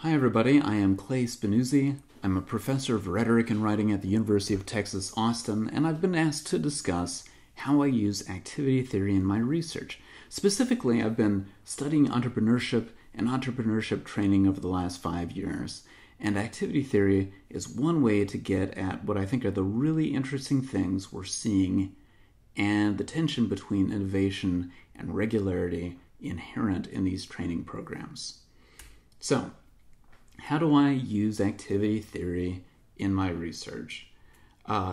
Hi everybody, I am Clay Spinuzzi. I'm a professor of rhetoric and writing at the University of Texas, Austin, and I've been asked to discuss how I use activity theory in my research. Specifically, I've been studying entrepreneurship and entrepreneurship training over the last 5 years, and activity theory is one way to get at what I think are the really interesting things we're seeing and the tension between innovation and regularity inherent in these training programs. So, how do I use activity theory in my research?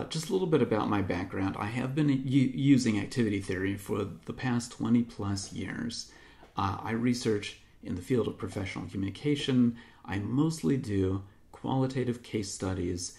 Just a little bit about my background. I have been using activity theory for the past 20 plus years. I research in the field of professional communication. I mostly do qualitative case studies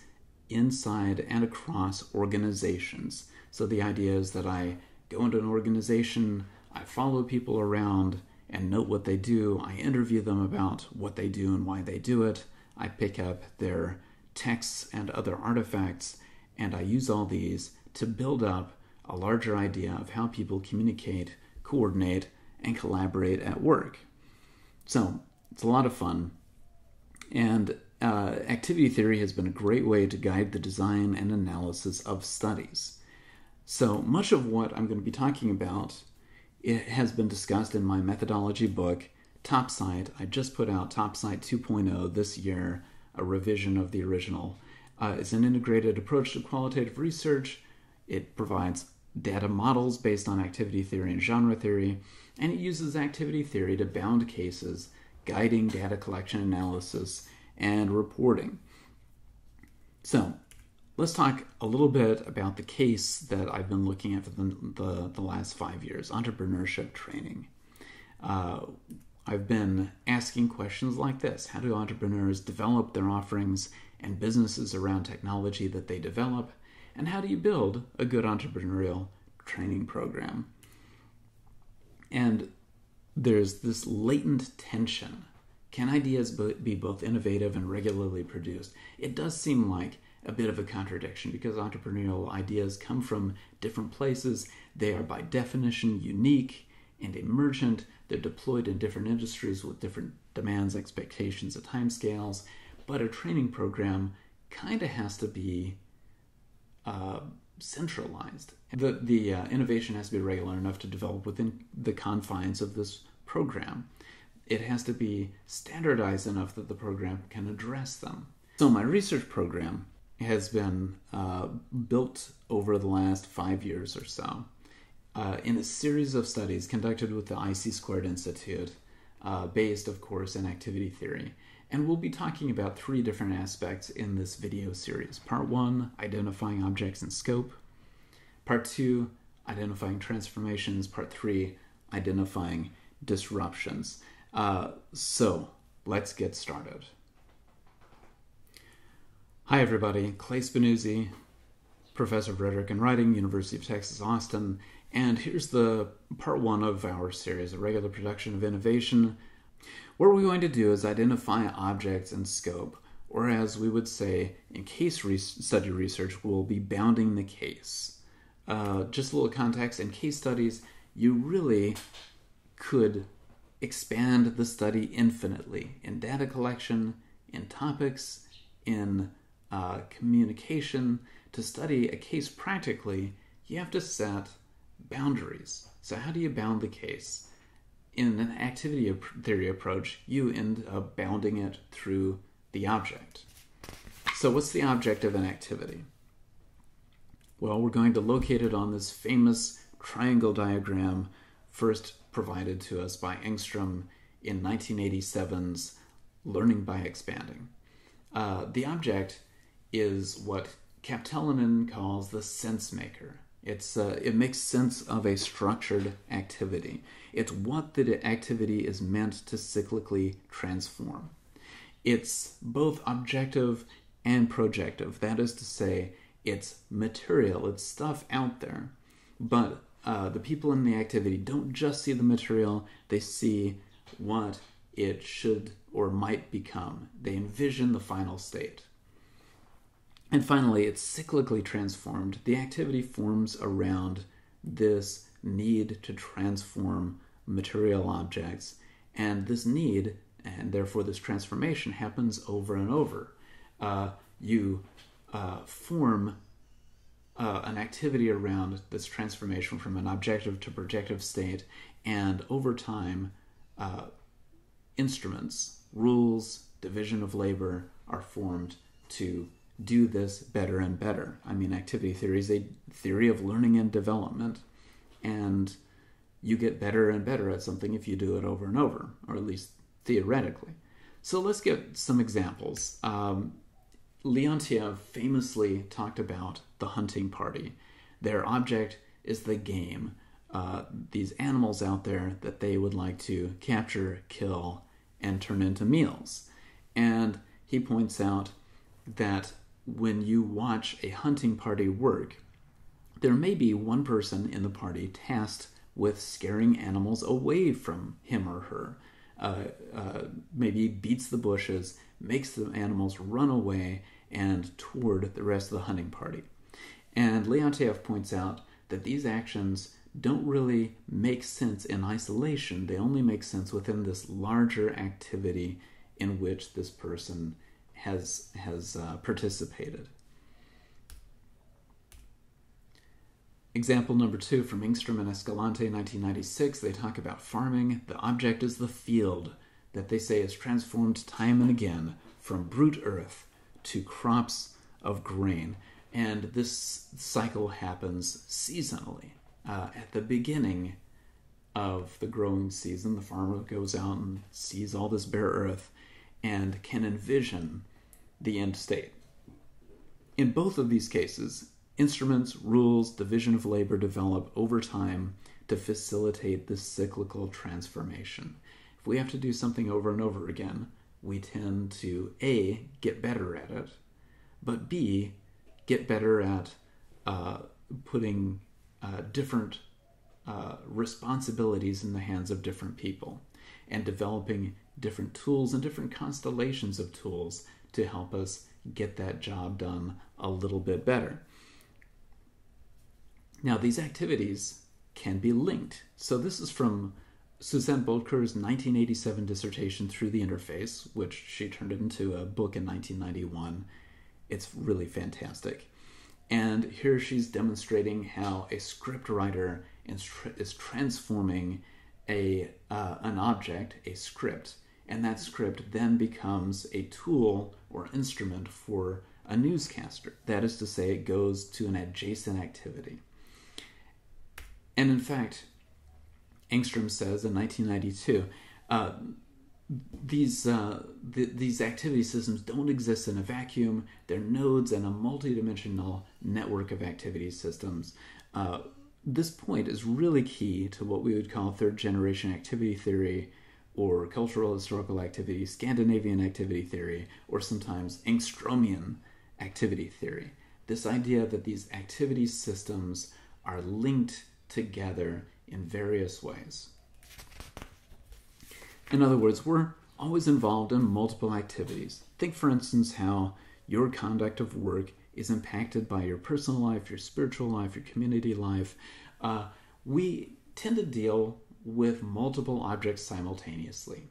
inside and across organizations. So the idea is that I go into an organization, I follow people around, and note what they do. I interview them about what they do and why they do it. I pick up their texts and other artifacts, and I use all these to build up a larger idea of how people communicate, coordinate, and collaborate at work. So it's a lot of fun. And activity theory has been a great way to guide the design and analysis of studies. So much of what I'm going to be talking about, it has been discussed in my methodology book, Topside. I just put out Topside 2.0 this year, a revision of the original. It's an integrated approach to qualitative research. It provides data models based on activity theory and genre theory, and it uses activity theory to bound cases, guiding data collection analysis and reporting. So, let's talk a little bit about the case that I've been looking at for the last 5 years, entrepreneurship training. I've been asking questions like this. How do entrepreneurs develop their offerings and businesses around technology that they develop? And how do you build a good entrepreneurial training program? And there's this latent tension. Can ideas be both innovative and regularly produced? It does seem like a bit of a contradiction because entrepreneurial ideas come from different places. They are by definition unique and emergent. They're deployed in different industries with different demands, expectations, and timescales. But a training program kind of has to be centralized. The innovation has to be regular enough to develop within the confines of this program. It has to be standardized enough that the program can address them. So my research program has been built over the last 5 years or so in a series of studies conducted with the IC² Institute, based, of course, in activity theory. And we'll be talking about 3 different aspects in this video series. Part 1, identifying objects in scope. Part 2, identifying transformations. Part 3, identifying disruptions. So let's get started. Hi everybody, Clay Spinuzzi, professor of rhetoric and writing, University of Texas, Austin, and here's the part 1 of our series, a regular production of innovation. What we're going to do is identify objects in scope, or as we would say in case study research, we'll be bounding the case. Just a little context, in case studies, you really could expand the study infinitely in data collection, in topics, in communication. To study a case practically, you have to set boundaries. So how do you bound the case? In an activity theory approach, you end up bounding it through the object. So what's the object of an activity? Well, we're going to locate it on this famous triangle diagram first provided to us by Engstrom in 1987's Learning by Expanding. The object is what Kapteläinen calls the sense maker. It makes sense of a structured activity. It's what the activity is meant to cyclically transform. It's both objective and projective. That is to say, it's material, it's stuff out there. But the people in the activity don't just see the material, they see what it should or might become. They envision the final state. And finally, it's cyclically transformed. The activity forms around this need to transform material objects, and this need and therefore this transformation happens over and over. You form an activity around this transformation from an objective to projective state, and over time, instruments, rules, division of labor are formed to do this better and better. I mean, activity theory is a theory of learning and development, and you get better and better at something if you do it over and over, or at least theoretically. So let's get some examples. Leontiev famously talked about the hunting party. Their object is the game, these animals out there that they would like to capture, kill, and turn into meals. And he points out that when you watch a hunting party work, there may be one person in the party tasked with scaring animals away from him or her. Maybe beats the bushes, makes the animals run away and toward the rest of the hunting party. And Leontiev points out that these actions don't really make sense in isolation. They only make sense within this larger activity in which this person has participated. Example number 2 from Engstrom and Escalante, 1996. They talk about farming. The object is the field that they say is transformed time and again from brute earth to crops of grain. And this cycle happens seasonally. At the beginning of the growing season, the farmer goes out and sees all this bare earth and can envision the end state. In both of these cases, instruments, rules, division of labor develop over time to facilitate this cyclical transformation. If we have to do something over and over again, we tend to A, get better at it, but B, get better at putting different responsibilities in the hands of different people and developing different tools and different constellations of tools to help us get that job done a little bit better. Now, these activities can be linked. So this is from Suzanne Boldker's 1987 dissertation, Through the Interface, which she turned into a book in 1991. It's really fantastic. And here she's demonstrating how a script writer is transforming an object, a script, and that script then becomes a tool or instrument for a newscaster. That is to say, it goes to an adjacent activity. And in fact, Engstrom says in 1992, these activity systems don't exist in a vacuum. They're nodes in a multidimensional network of activity systems. This point is really key to what we would call third-generation activity theory, or cultural historical activity, Scandinavian activity theory, or sometimes Engstromian activity theory. This idea that these activity systems are linked together in various ways. In other words, we're always involved in multiple activities. Think, for instance, how your conduct of work is impacted by your personal life, your spiritual life, your community life. We tend to deal with multiple objects simultaneously,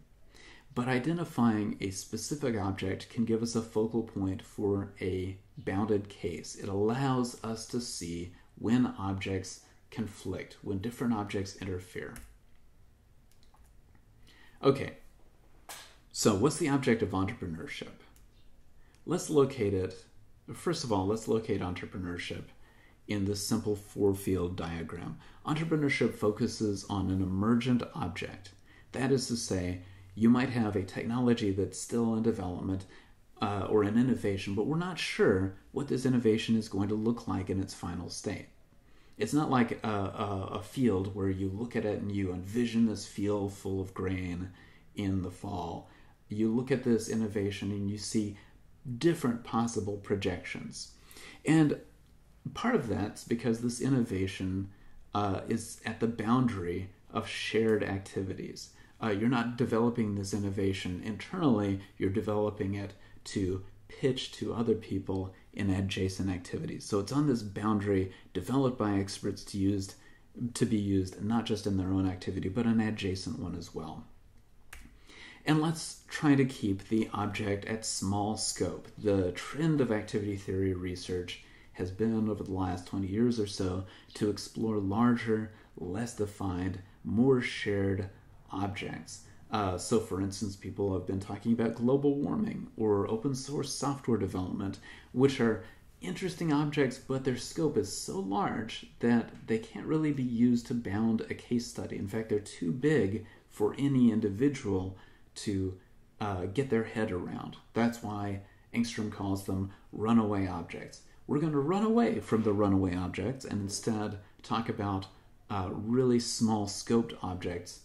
but identifying a specific object can give us a focal point for a bounded case. It allows us to see when objects conflict, when different objects interfere. Okay, so what's the object of entrepreneurship? Let's locate it. First of all, let's locate entrepreneurship in this simple four-field diagram. Entrepreneurship focuses on an emergent object. That is to say, you might have a technology that's still in development or an innovation, but we're not sure what this innovation is going to look like in its final state. It's not like a field where you look at it and you envision this field full of grain in the fall. You look at this innovation and you see different possible projections. And part of that's because this innovation is at the boundary of shared activities. You're not developing this innovation internally, you're developing it to pitch to other people in adjacent activities. So it's on this boundary developed by experts to be used not just in their own activity, but an adjacent one as well. And let's try to keep the object at small scope. The trend of activity theory research has been, over the last 20 years or so, to explore larger, less defined, more shared objects. So, for instance, people have been talking about global warming or open source software development, which are interesting objects, but their scope is so large that they can't really be used to bound a case study. In fact, they're too big for any individual to get their head around. That's why Engstrom calls them runaway objects. We're going to run away from the runaway objects and instead talk about really small scoped objects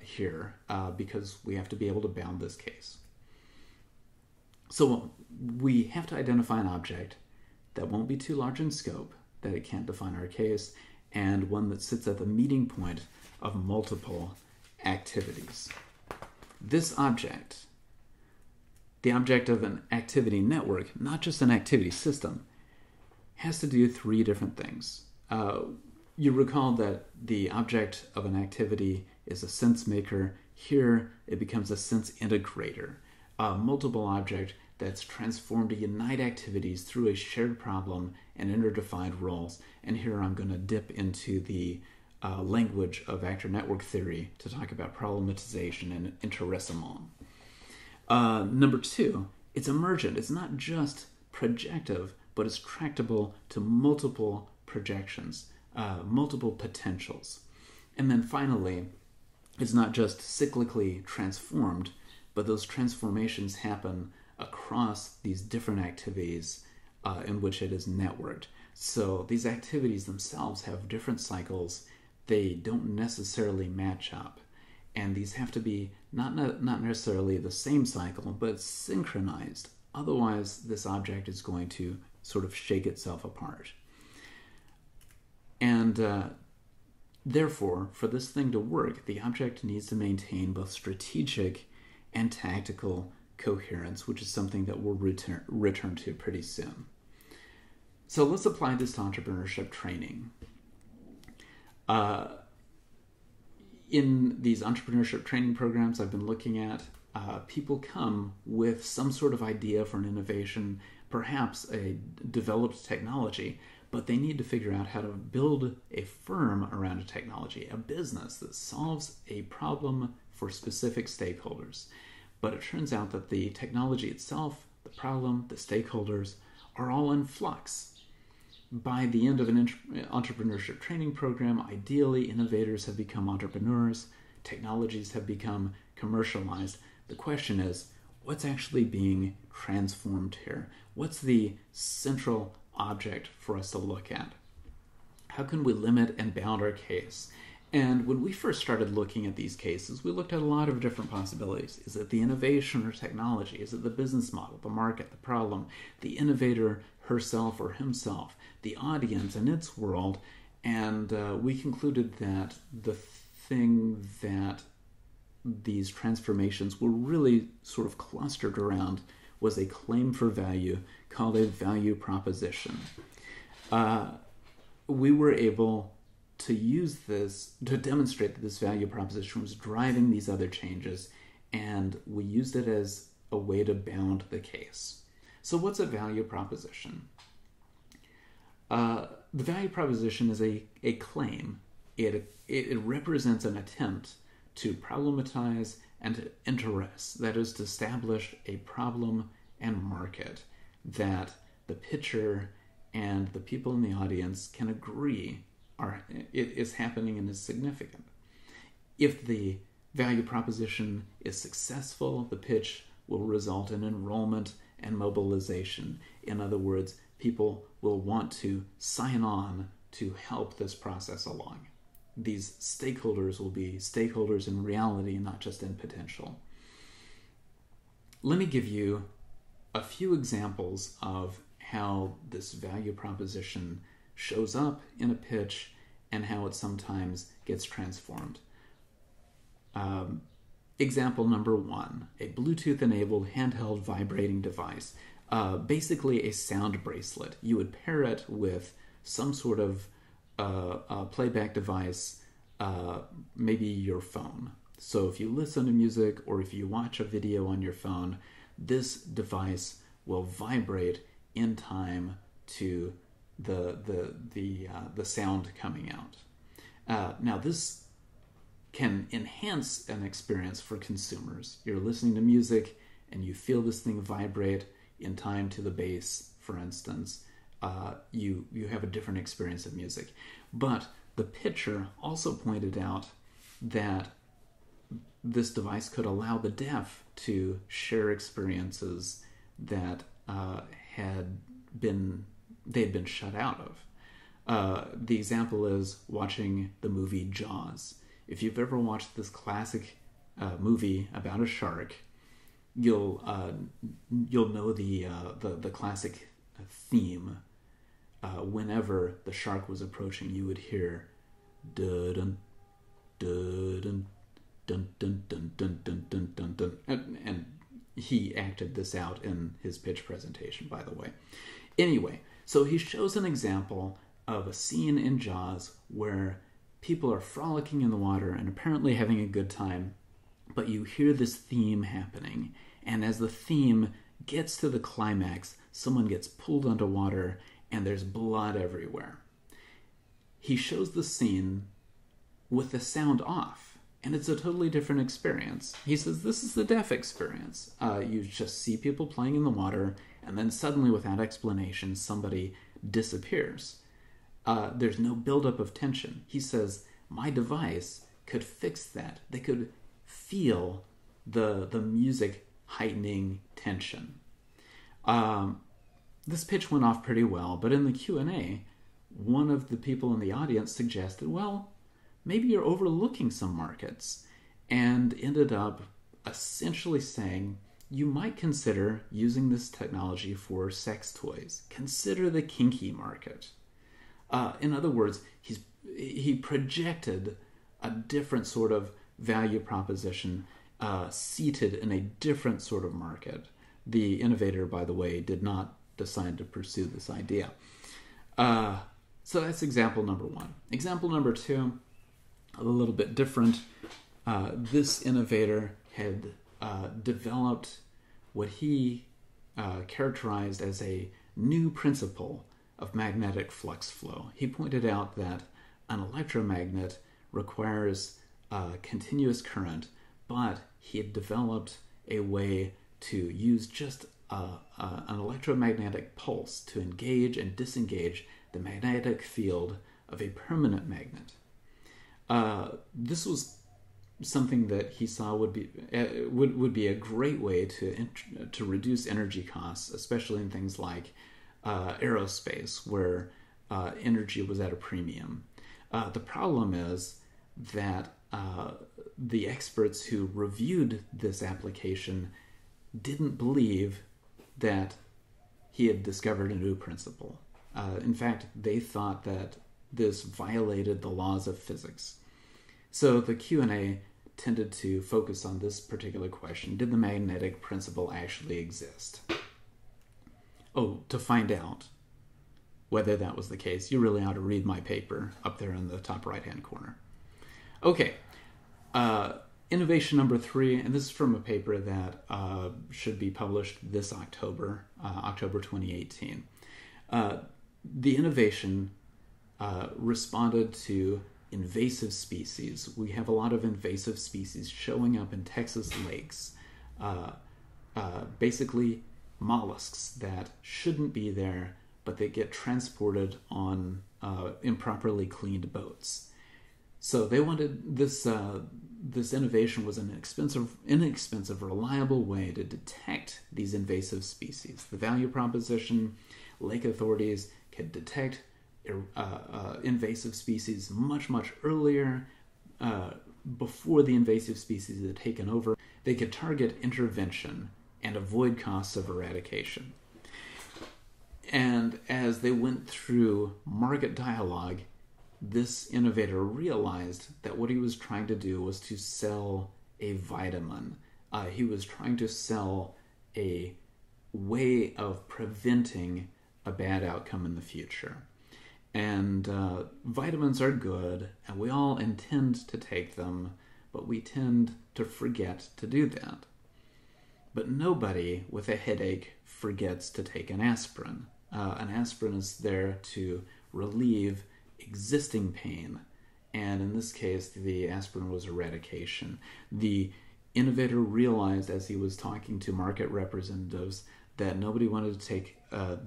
here because we have to be able to bound this case. So we have to identify an object that won't be too large in scope, that it can't define our case, and one that sits at the meeting point of multiple activities. This object, the object of an activity network, not just an activity system, has to do three different things. You recall that the object of an activity is a sense maker. Here, it becomes a sense integrator, a multiple object that's transformed to unite activities through a shared problem and interdefined roles. And here I'm going to dip into the language of actor network theory to talk about problematization and interessalement. Number two, it's emergent. It's not just projective, but it's tractable to multiple projections, multiple potentials. And then finally, it's not just cyclically transformed, but those transformations happen across these different activities in which it is networked. So these activities themselves have different cycles. They don't necessarily match up. And these have to be not necessarily the same cycle, but synchronized. Otherwise, this object is going to sort of shake itself apart. And therefore, for this thing to work, the object needs to maintain both strategic and tactical coherence, which is something that we'll return to pretty soon. So let's apply this to entrepreneurship training. In these entrepreneurship training programs I've been looking at, people come with some sort of idea for an innovation, perhaps a developed technology, but they need to figure out how to build a firm around a technology, a business that solves a problem for specific stakeholders. But it turns out that the technology itself, the problem, the stakeholders, are all in flux. By the end of an entrepreneurship training program, ideally, innovators have become entrepreneurs, technologies have become commercialized. The question is, what's actually being transformed here? What's the central object for us to look at? How can we limit and bound our case? And when we first started looking at these cases, we looked at a lot of different possibilities. Is it the innovation or technology? Is it the business model, the market, the problem, the innovator herself or himself, the audience and its world? And we concluded that the thing that these transformations were really sort of clustered around was a claim for value called a value proposition. We were able to use this to demonstrate that this value proposition was driving these other changes, and we used it as a way to bound the case. So what's a value proposition? The value proposition is a claim. It represents an attempt to problematize and to interest, that is, to establish a problem and market that the pitcher and the people in the audience can agree is happening and is significant. If the value proposition is successful, the pitch will result in enrollment and mobilization. In other words, people will want to sign on to help this process along. These stakeholders will be stakeholders in reality, not just in potential. Let me give you a few examples of how this value proposition shows up in a pitch and how it sometimes gets transformed. Example number one, a Bluetooth-enabled handheld vibrating device, basically a sound bracelet. You would pair it with some sort of playback device, maybe your phone So if you listen to music or if you watch a video on your phone, this device will vibrate in time to the sound coming out. Now this can enhance an experience for consumers. You're listening to music and you feel this thing vibrate in time to the bass, for instance. You have a different experience of music. But the pitcher also pointed out that this device could allow the deaf to share experiences that they had been shut out of. The example is watching the movie Jaws. If you've ever watched this classic movie about a shark, you'll know the classic theme. Whenever the shark was approaching, you would hear dun dun dun dun dun dun dun dun dun dun dun, and he acted this out in his pitch presentation, by the way. Anyway, so he shows an example of a scene in Jaws where people are frolicking in the water and apparently having a good time, but you hear this theme happening, and as the theme gets to the climax, someone gets pulled underwater and there's blood everywhere. He shows the scene with the sound off, and it's a totally different experience. He says this is the deaf experience. You just see people playing in the water, and then suddenly, without explanation, somebody disappears. There's no buildup of tension. He says, my device could fix that. They could feel the music heightening tension. This pitch went off pretty well, but in the Q&A, one of the people in the audience suggested, well, maybe you're overlooking some markets, and ended up essentially saying, you might consider using this technology for sex toys. Consider the kinky market. In other words, he projected a different sort of value proposition seated in a different sort of market. The innovator, by the way, did not decide to pursue this idea. So that's example number one. Example number two, a little bit different. This innovator had developed what he characterized as a new principle of magnetic flux flow. He pointed out that an electromagnet requires continuous current, but he had developed a way to use just an electromagnetic pulse to engage and disengage the magnetic field of a permanent magnet. This was something that he saw would be a great way to reduce energy costs, especially in things like aerospace, where energy was at a premium. The problem is that the experts who reviewed this application didn't believe that he had discovered a new principle. In fact, they thought that this violated the laws of physics. So the Q&A tended to focus on this particular question: did the magnetic principle actually exist? Oh, to find out whether that was the case, you really ought to read my paper up there in the top right-hand corner. Okay, innovation number three, and this is from a paper that should be published this October, October 2018. The innovation responded to invasive species. We have a lot of invasive species showing up in Texas lakes. Basically, mollusks that shouldn't be there, but they get transported on improperly cleaned boats. So they wanted this. This innovation was an inexpensive, reliable way to detect these invasive species. The value proposition: lake authorities could detect invasive species much earlier, before the invasive species had taken over. They could target intervention and avoid costs of eradication. And as they went through market dialogue, this innovator realized that what he was trying to do was to sell a vitamin. He was trying to sell a way of preventing a bad outcome in the future. And vitamins are good, and we all intend to take them, but we tend to forget to do that. But nobody with a headache forgets to take an aspirin. An aspirin is there to relieve existing pain, and in this case, the aspirin was eradication. The innovator realized as he was talking to market representatives that nobody wanted to take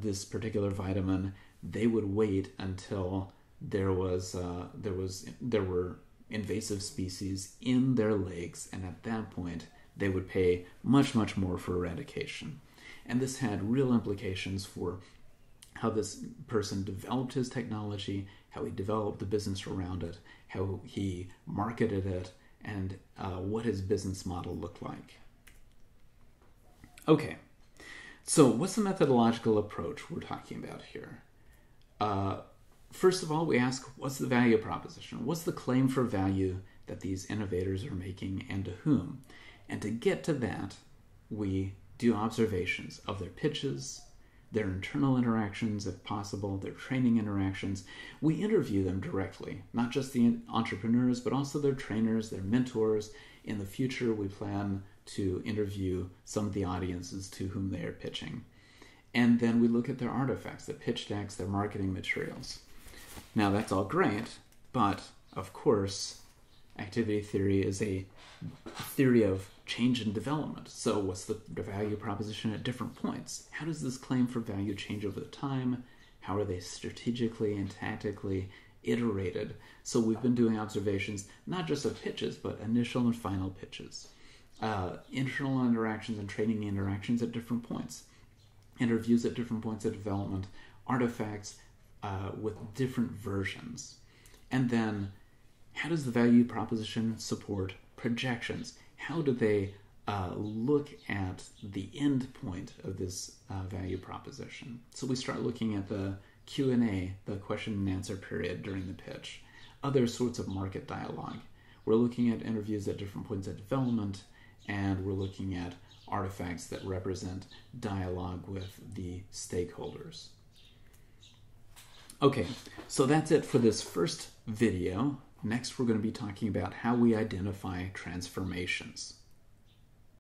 this particular vitamin. They would wait until there were invasive species in their lakes, and at that point they would pay much, much more for eradication. And this had real implications for how this person developed his technology, how he developed the business around it, how he marketed it, and what his business model looked like. Okay, so what's the methodological approach we're talking about here? First of all, we ask, what's the value proposition? What's the claim for value that these innovators are making, and to whom? And to get to that, we do observations of their pitches, their internal interactions, if possible, their training interactions. We interview them directly, not just the entrepreneurs, but also their trainers, their mentors. In the future, we plan to interview some of the audiences to whom they are pitching. And then we look at their artifacts, their pitch decks, their marketing materials. Now, that's all great, but of course, activity theory is a theory of change and development. So what's the value proposition at different points? How does this claim for value change over the time? How are they strategically and tactically iterated? So we've been doing observations, not just of pitches, but initial and final pitches. Internal interactions and training interactions at different points. Interviews at different points of development. Artifacts with different versions. And then, how does the value proposition support projections? How do they look at the end point of this value proposition? So we start looking at the Q&A, the question and answer period during the pitch, other sorts of market dialogue. We're looking at interviews at different points of development, and we're looking at artifacts that represent dialogue with the stakeholders. Okay, so that's it for this first video. Next, we're going to be talking about how we identify transformations.